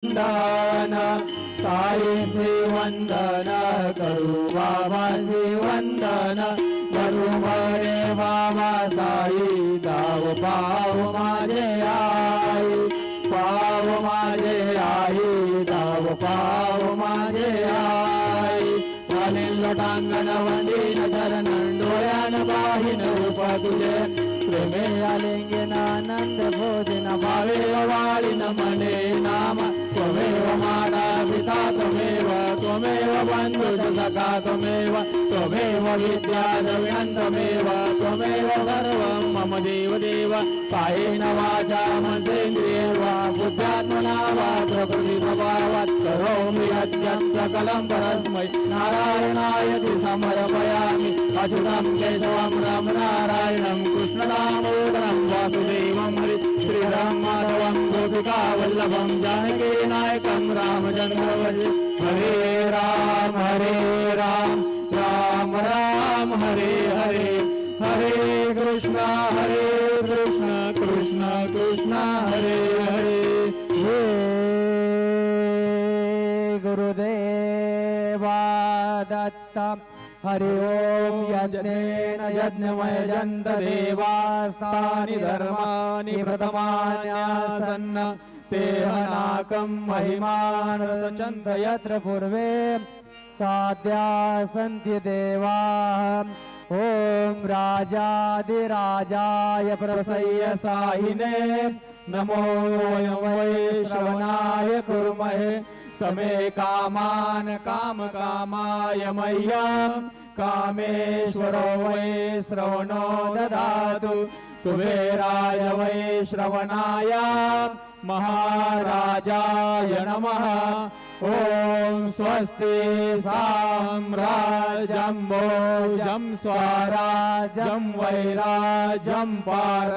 वंदन साईचे वंदन करू बाबाचे वंदन करू म्हणे बाबा साई दाव पाव माझे आई पाव माझे आई दाव पाव माझे आई वालीन लोटांगण वंदीन चरण डोळ्यान पाहिन रूप तुझे प्रेमे आलिंगन आनंद भोजन भावे वाळीन मने नाम त्वमेव माता पिता त्वमेव बंधुश्च सखा त्वमेव विद्या द्रविणन्तमेव त्वमेव सर्वं मम देव कायेन वाचा मनसेन्द्रियेर्वा बुद्ध्यात्मना वा प्रकृतिस्वभावात् करोमि यद्यत् सकलं परस्मै नारायणायति समर्पयामि अच्युतं केशवं राम नारायणं कृष्णदामोदरं वासुदेवं हरि श्रीराम माधवं गोपिका वल्लभं जानकी नायकं रामचन्द्रवरे हरे राम राम राम हरे हरे हरे कृष्ण कृष्ण कृष्ण हरे हरे हे गुरुदेवा दत्त हरि ओम यज्ञेन यज्ञमय जन्त देवास्तानि धर्माणि प्रथमान्यासन्न तेहनाकं महिमान सचन्त यत्र पूर्वे साध्या सन्ति देवाः ओम राजाधिराजाय प्रसय्य साहिने नमो वै श्रवणाय कुर्महे समे कामान काम कामाय मह्यं कामेश्वरो वै श्रवणो ददातु कुबेराय वै श्रवणाय महाराजाय नमः ओम स्वस्ति साम्राज्यं भोजं स्वराज्यं वैराज्यं पार